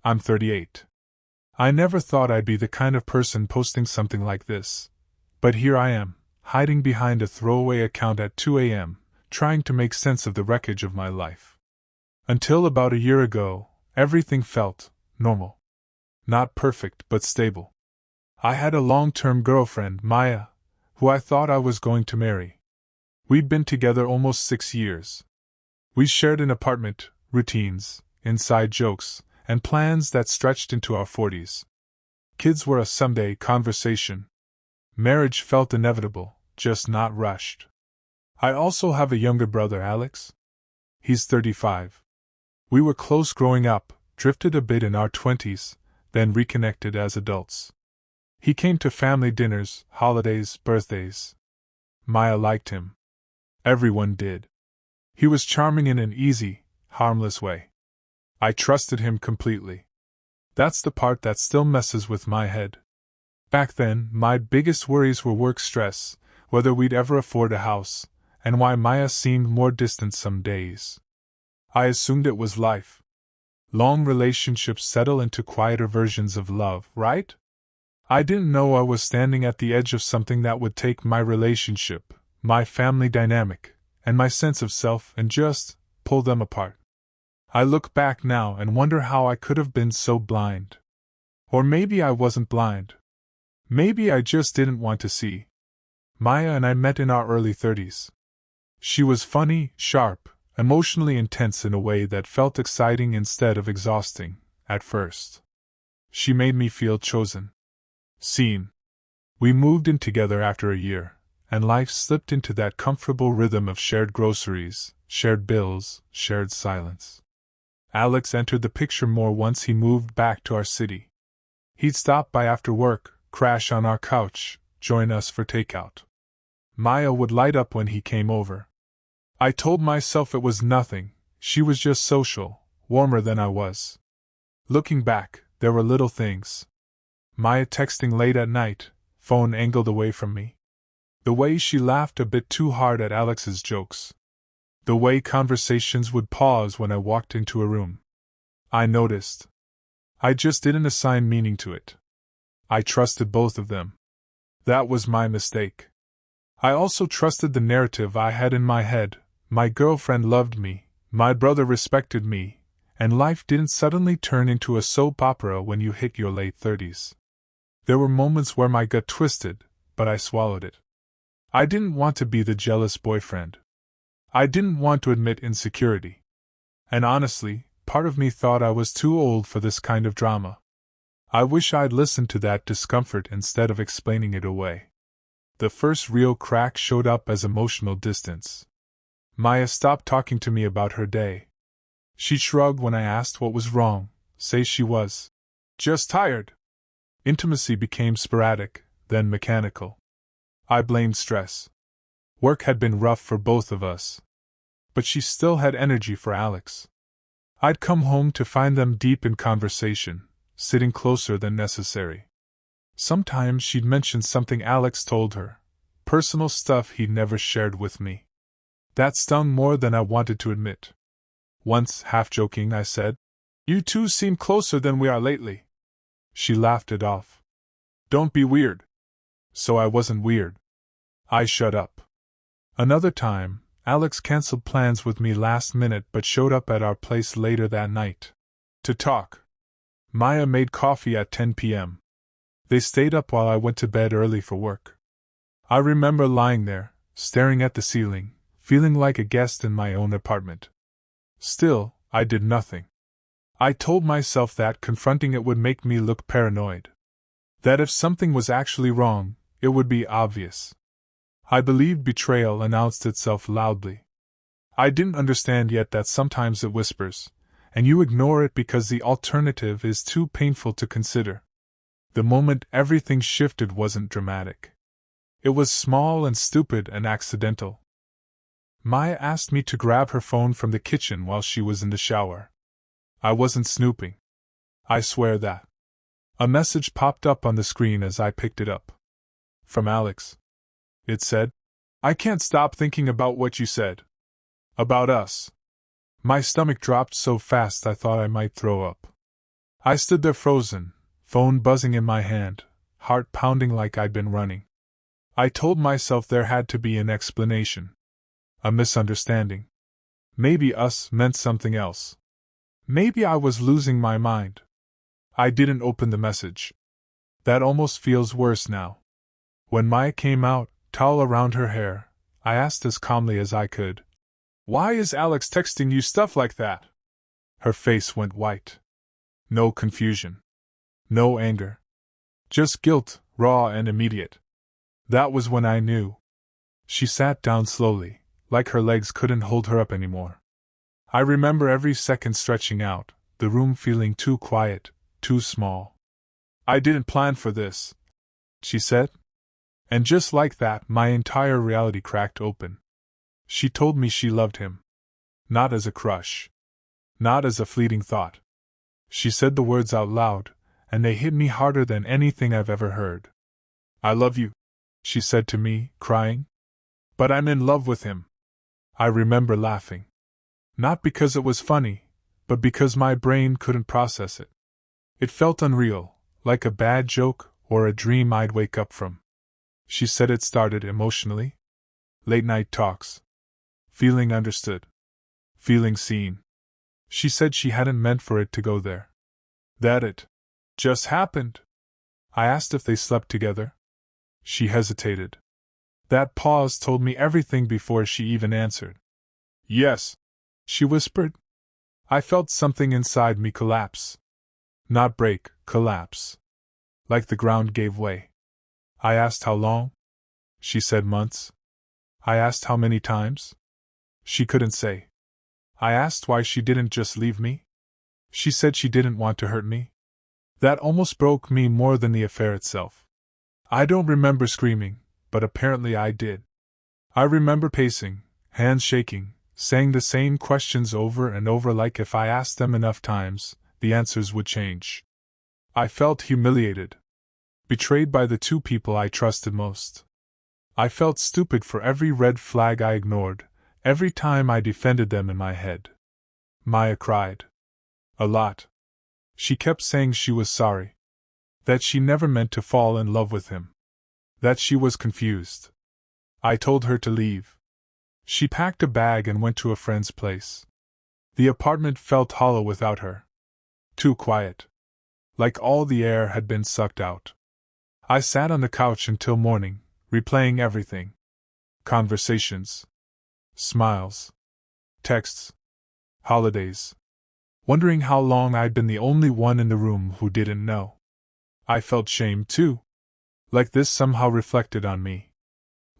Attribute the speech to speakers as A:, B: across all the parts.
A: I'm 38. I never thought I'd be the kind of person posting something like this. But here I am, hiding behind a throwaway account at 2 a.m., trying to make sense of the wreckage of my life. Until about a year ago, everything felt normal. Not perfect, but stable. I had a long-term girlfriend, Maya, who I thought I was going to marry. We'd been together almost 6 years. We shared an apartment, routines, inside jokes, and plans that stretched into our 40s. Kids were a someday conversation. Marriage felt inevitable, just not rushed. I also have a younger brother, Alex. He's 35. We were close growing up, drifted a bit in our 20s, then reconnected as adults. He came to family dinners, holidays, birthdays. Maya liked him. Everyone did. He was charming in an easy, harmless way. I trusted him completely. That's the part that still messes with my head. Back then, my biggest worries were work stress, whether we'd ever afford a house, and why Maya seemed more distant some days. I assumed it was life. Long relationships settle into quieter versions of love, right? I didn't know I was standing at the edge of something that would take my relationship, my family dynamic, and my sense of self and just pull them apart. I look back now and wonder how I could have been so blind. Or maybe I wasn't blind. Maybe I just didn't want to see. Maya and I met in our early 30s. She was funny, sharp, emotionally intense in a way that felt exciting instead of exhausting, at first. She made me feel chosen. Seen. We moved in together after a year, and life slipped into that comfortable rhythm of shared groceries, shared bills, shared silence. Alex entered the picture more once he moved back to our city. He'd stop by after work, crash on our couch, join us for takeout. Maya would light up when he came over. I told myself it was nothing, she was just social, warmer than I was. Looking back, there were little things. Maya texting late at night, phone angled away from me. The way she laughed a bit too hard at Alex's jokes. The way conversations would pause when I walked into a room. I noticed. I just didn't assign meaning to it. I trusted both of them. That was my mistake. I also trusted the narrative I had in my head. My girlfriend loved me, my brother respected me, and life didn't suddenly turn into a soap opera when you hit your late 30s. There were moments where my gut twisted, but I swallowed it. I didn't want to be the jealous boyfriend. I didn't want to admit insecurity. And honestly, part of me thought I was too old for this kind of drama. I wish I'd listened to that discomfort instead of explaining it away. The first real crack showed up as emotional distance. Maya stopped talking to me about her day. She shrugged when I asked what was wrong, say she was just tired. Intimacy became sporadic, then mechanical. I blamed stress. Work had been rough for both of us. But she still had energy for Alex. I'd come home to find them deep in conversation, sitting closer than necessary. Sometimes she'd mention something Alex told her, personal stuff he'd never shared with me. That stung more than I wanted to admit. Once, half-joking, I said, "You two seem closer than we are lately." She laughed it off. "Don't be weird." So I wasn't weird. I shut up. Another time, Alex canceled plans with me last minute but showed up at our place later that night. To talk. Maya made coffee at 10 p.m. They stayed up while I went to bed early for work. I remember lying there, staring at the ceiling, feeling like a guest in my own apartment. Still, I did nothing. I told myself that confronting it would make me look paranoid. That if something was actually wrong, it would be obvious. I believed betrayal announced itself loudly. I didn't understand yet that sometimes it whispers, and you ignore it because the alternative is too painful to consider. The moment everything shifted wasn't dramatic. It was small and stupid and accidental. Maya asked me to grab her phone from the kitchen while she was in the shower. I wasn't snooping. I swear that. A message popped up on the screen as I picked it up. From Alex. It said, "I can't stop thinking about what you said. About us." My stomach dropped so fast I thought I might throw up. I stood there frozen, phone buzzing in my hand, heart pounding like I'd been running. I told myself there had to be an explanation. A misunderstanding. Maybe us meant something else. Maybe I was losing my mind. I didn't open the message. That almost feels worse now. When Maya came out, towel around her hair, I asked as calmly as I could, "Why is Alex texting you stuff like that?" Her face went white. No confusion. No anger. Just guilt, raw and immediate. That was when I knew. She sat down slowly, like her legs couldn't hold her up anymore. I remember every second stretching out, the room feeling too quiet, too small. "I didn't plan for this," she said. And just like that, my entire reality cracked open. She told me she loved him. Not as a crush. Not as a fleeting thought. She said the words out loud, and they hit me harder than anything I've ever heard. "I love you," she said to me, crying. "But I'm in love with him." I remember laughing. Not because it was funny, but because my brain couldn't process it. It felt unreal, like a bad joke or a dream I'd wake up from. She said it started emotionally. Late night talks. Feeling understood. Feeling seen. She said she hadn't meant for it to go there. That it just happened. I asked if they slept together. She hesitated. That pause told me everything before she even answered. "Yes," she whispered. I felt something inside me collapse. Not break, collapse. Like the ground gave way. I asked how long. She said months. I asked how many times. She couldn't say. I asked why she didn't just leave me. She said she didn't want to hurt me. That almost broke me more than the affair itself. I don't remember screaming, but apparently I did. I remember pacing, hands shaking, saying the same questions over and over like if I asked them enough times, the answers would change. I felt humiliated. Betrayed by the two people I trusted most. I felt stupid for every red flag I ignored, every time I defended them in my head. Maya cried. A lot. She kept saying she was sorry. That she never meant to fall in love with him. That she was confused. I told her to leave. She packed a bag and went to a friend's place. The apartment felt hollow without her. Too quiet. Like all the air had been sucked out. I sat on the couch until morning, replaying everything. Conversations. Smiles. Texts. Holidays. Wondering how long I'd been the only one in the room who didn't know. I felt shame too. Like this somehow reflected on me.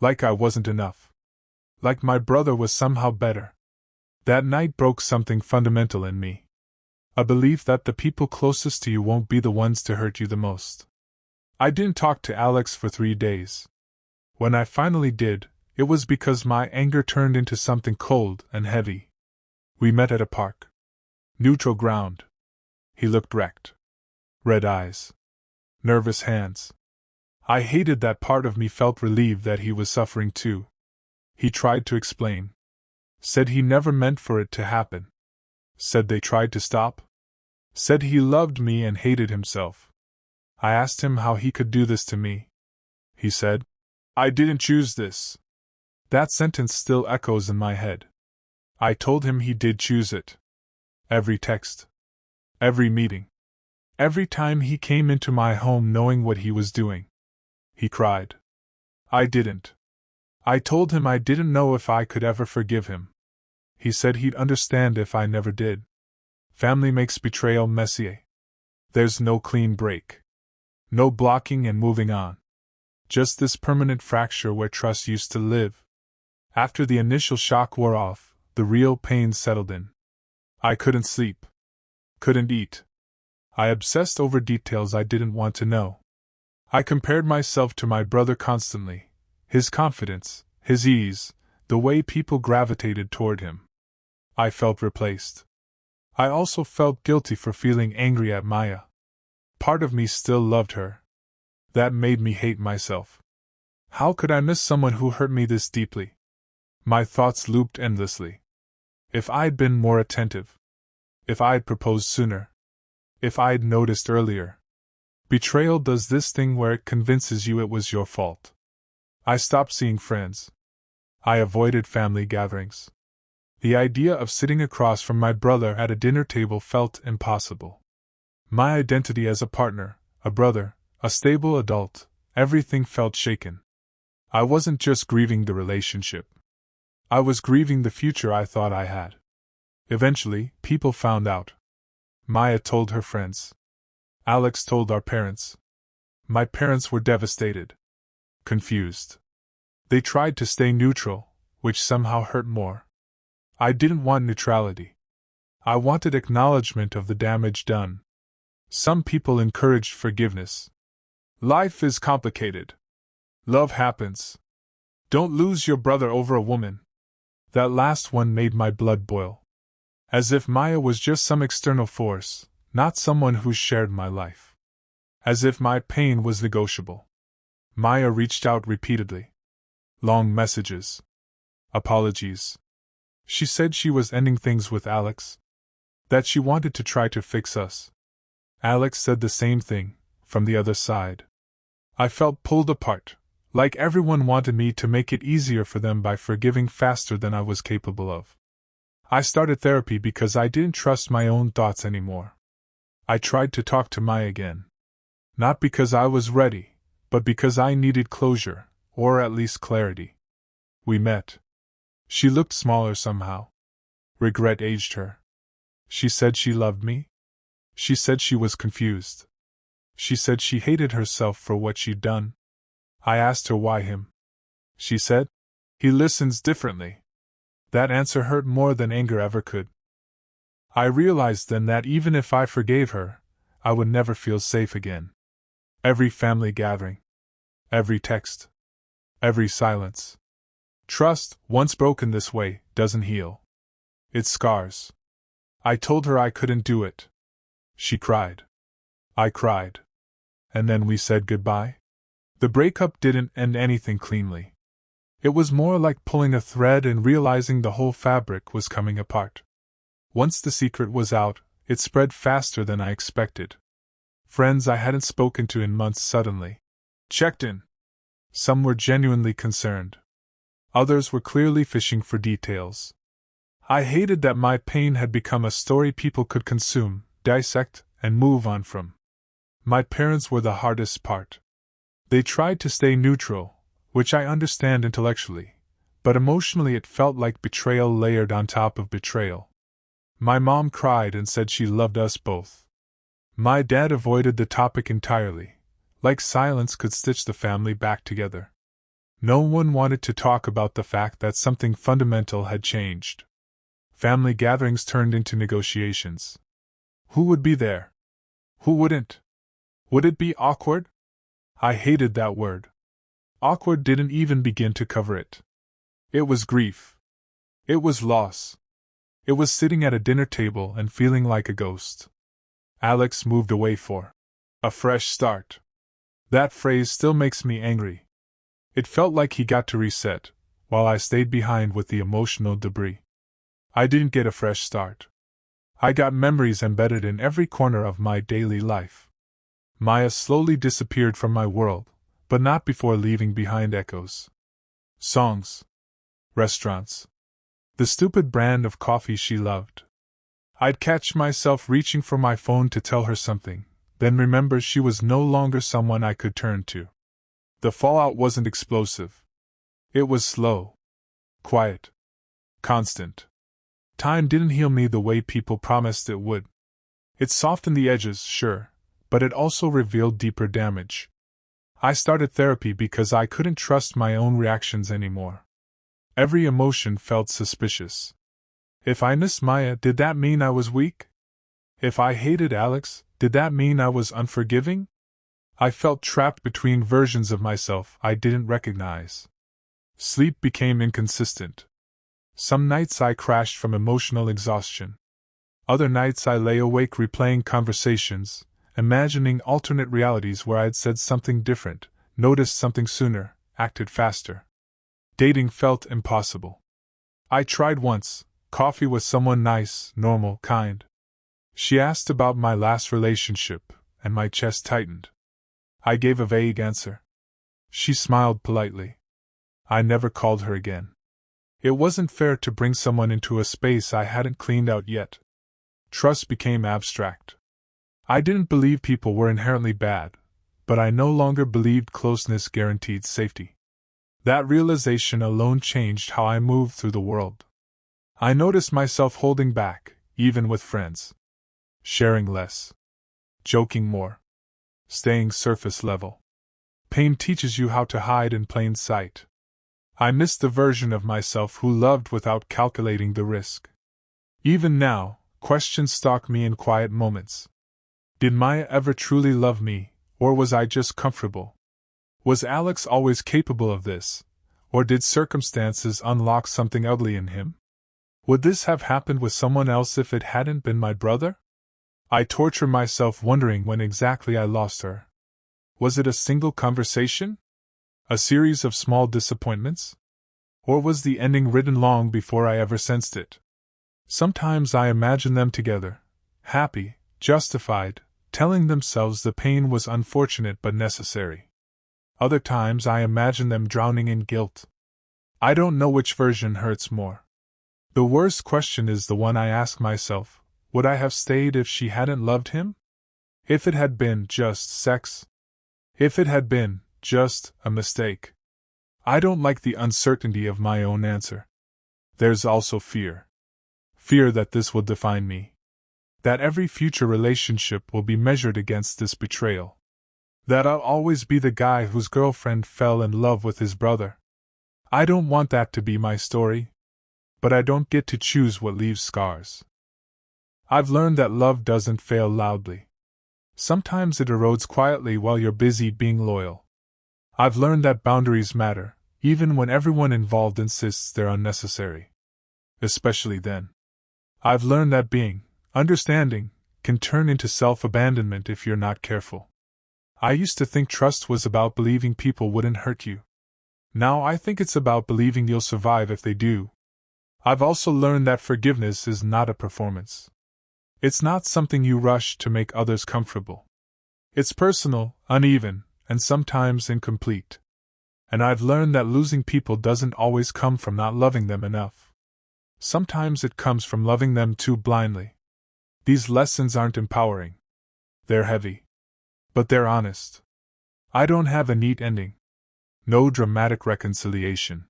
A: Like I wasn't enough. Like my brother was somehow better. That night broke something fundamental in me. A belief that the people closest to you won't be the ones to hurt you the most. I didn't talk to Alex for 3 days. When I finally did, it was because my anger turned into something cold and heavy. We met at a park. Neutral ground. He looked wrecked. Red eyes. Nervous hands. I hated that part of me felt relieved that he was suffering too. He tried to explain. Said he never meant for it to happen. Said they tried to stop. Said he loved me and hated himself. I asked him how he could do this to me. He said, "I didn't choose this." That sentence still echoes in my head. I told him he did choose it. Every text. Every meeting. Every time he came into my home knowing what he was doing. He cried. I didn't. I told him I didn't know if I could ever forgive him. He said he'd understand if I never did. Family makes betrayal messy. There's no clean break. No blocking and moving on. Just this permanent fracture where trust used to live. After the initial shock wore off, the real pain settled in. I couldn't sleep. Couldn't eat. I obsessed over details I didn't want to know. I compared myself to my brother constantly. His confidence, his ease, the way people gravitated toward him. I felt replaced. I also felt guilty for feeling angry at Maya. Part of me still loved her. That made me hate myself. How could I miss someone who hurt me this deeply? My thoughts looped endlessly. If I'd been more attentive. If I'd proposed sooner. If I'd noticed earlier. Betrayal does this thing where it convinces you it was your fault. I stopped seeing friends. I avoided family gatherings. The idea of sitting across from my brother at a dinner table felt impossible. My identity as a partner, a brother, a stable adult, everything felt shaken. I wasn't just grieving the relationship. I was grieving the future I thought I had. Eventually, people found out. Maya told her friends. Alex told our parents. My parents were devastated. Confused. They tried to stay neutral, which somehow hurt more. I didn't want neutrality. I wanted acknowledgement of the damage done. Some people encouraged forgiveness. Life is complicated. Love happens. Don't lose your brother over a woman. That last one made my blood boil. As if Maya was just some external force, not someone who shared my life. As if my pain was negotiable. Maya reached out repeatedly. Long messages. Apologies. She said she was ending things with Alex. That she wanted to try to fix us. Alex said the same thing, from the other side. I felt pulled apart, like everyone wanted me to make it easier for them by forgiving faster than I was capable of. I started therapy because I didn't trust my own thoughts anymore. I tried to talk to Maya again. Not because I was ready, but because I needed closure, or at least clarity. We met. She looked smaller somehow. Regret aged her. She said she loved me. She said she was confused. She said she hated herself for what she'd done. I asked her why him. She said, "He listens differently." That answer hurt more than anger ever could. I realized then that even if I forgave her, I would never feel safe again. Every family gathering. Every text. Every silence. Trust, once broken this way, doesn't heal. It scars. I told her I couldn't do it. She cried. I cried. And then we said goodbye. The breakup didn't end anything cleanly. It was more like pulling a thread and realizing the whole fabric was coming apart. Once the secret was out, it spread faster than I expected. Friends I hadn't spoken to in months suddenly checked in. Some were genuinely concerned. Others were clearly fishing for details. I hated that my pain had become a story people could consume, dissect, and move on from. My parents were the hardest part. They tried to stay neutral, which I understand intellectually, but emotionally it felt like betrayal layered on top of betrayal. My mom cried and said she loved us both. My dad avoided the topic entirely, like silence could stitch the family back together. No one wanted to talk about the fact that something fundamental had changed. Family gatherings turned into negotiations. Who would be there? Who wouldn't? Would it be awkward? I hated that word. Awkward didn't even begin to cover it. It was grief. It was loss. It was sitting at a dinner table and feeling like a ghost. Alex moved away for a fresh start. That phrase still makes me angry. It felt like he got to reset, while I stayed behind with the emotional debris. I didn't get a fresh start. I got memories embedded in every corner of my daily life. Maya slowly disappeared from my world, but not before leaving behind echoes. Songs. Restaurants. The stupid brand of coffee she loved. I'd catch myself reaching for my phone to tell her something, then remember she was no longer someone I could turn to. The fallout wasn't explosive. It was slow. Quiet. Constant. Time didn't heal me the way people promised it would. It softened the edges, sure, but it also revealed deeper damage. I started therapy because I couldn't trust my own reactions anymore. Every emotion felt suspicious. If I missed Maya, did that mean I was weak? If I hated Alex, did that mean I was unforgiving? I felt trapped between versions of myself I didn't recognize. Sleep became inconsistent. Some nights I crashed from emotional exhaustion. Other nights I lay awake replaying conversations, imagining alternate realities where I'd said something different, noticed something sooner, acted faster. Dating felt impossible. I tried once, coffee with someone nice, normal, kind. She asked about my last relationship, and my chest tightened. I gave a vague answer. She smiled politely. I never called her again. It wasn't fair to bring someone into a space I hadn't cleaned out yet. Trust became abstract. I didn't believe people were inherently bad, but I no longer believed closeness guaranteed safety. That realization alone changed how I moved through the world. I noticed myself holding back, even with friends. Sharing less. Joking more. Staying surface level. Pain teaches you how to hide in plain sight. I missed the version of myself who loved without calculating the risk. Even now, questions stalk me in quiet moments. Did Maya ever truly love me, or was I just comfortable? Was Alex always capable of this, or did circumstances unlock something ugly in him? Would this have happened with someone else if it hadn't been my brother? I torture myself wondering when exactly I lost her. Was it a single conversation? A series of small disappointments? Or was the ending written long before I ever sensed it? Sometimes I imagine them together, happy, justified, telling themselves the pain was unfortunate but necessary. Other times I imagine them drowning in guilt. I don't know which version hurts more. The worst question is the one I ask myself: would I have stayed if she hadn't loved him? If it had been just sex? If it had been just a mistake? I don't like the uncertainty of my own answer. There's also fear. Fear that this will define me. That every future relationship will be measured against this betrayal. That I'll always be the guy whose girlfriend fell in love with his brother. I don't want that to be my story. But I don't get to choose what leaves scars. I've learned that love doesn't fail loudly. Sometimes it erodes quietly while you're busy being loyal. I've learned that boundaries matter, even when everyone involved insists they're unnecessary. Especially then. I've learned that being understanding can turn into self-abandonment if you're not careful. I used to think trust was about believing people wouldn't hurt you. Now I think it's about believing you'll survive if they do. I've also learned that forgiveness is not a performance. It's not something you rush to make others comfortable. It's personal, uneven, and sometimes incomplete. And I've learned that losing people doesn't always come from not loving them enough. Sometimes it comes from loving them too blindly. These lessons aren't empowering. They're heavy. But they're honest. I don't have a neat ending. No dramatic reconciliation.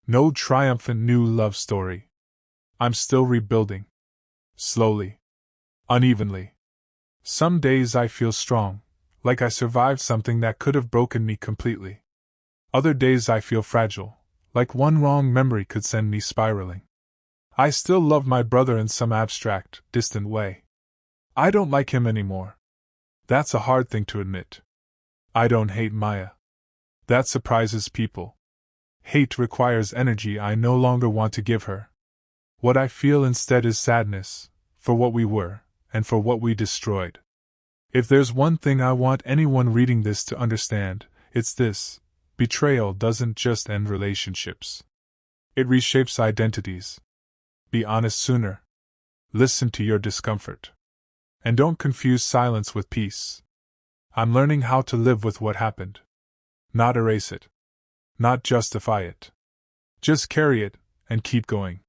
A: No triumphant new love story. I'm still rebuilding. Slowly. Unevenly. Some days I feel strong, like I survived something that could have broken me completely. Other days I feel fragile, like one wrong memory could send me spiraling. I still love my brother in some abstract, distant way. I don't like him anymore. That's a hard thing to admit. I don't hate Maya. That surprises people. Hate requires energy I no longer want to give her. What I feel instead is sadness, for what we were, and for what we destroyed. If there's one thing I want anyone reading this to understand, it's this: betrayal doesn't just end relationships. It reshapes identities. Be honest sooner. Listen to your discomfort. And don't confuse silence with peace. I'm learning how to live with what happened. Not erase it. Not justify it. Just carry it, and keep going.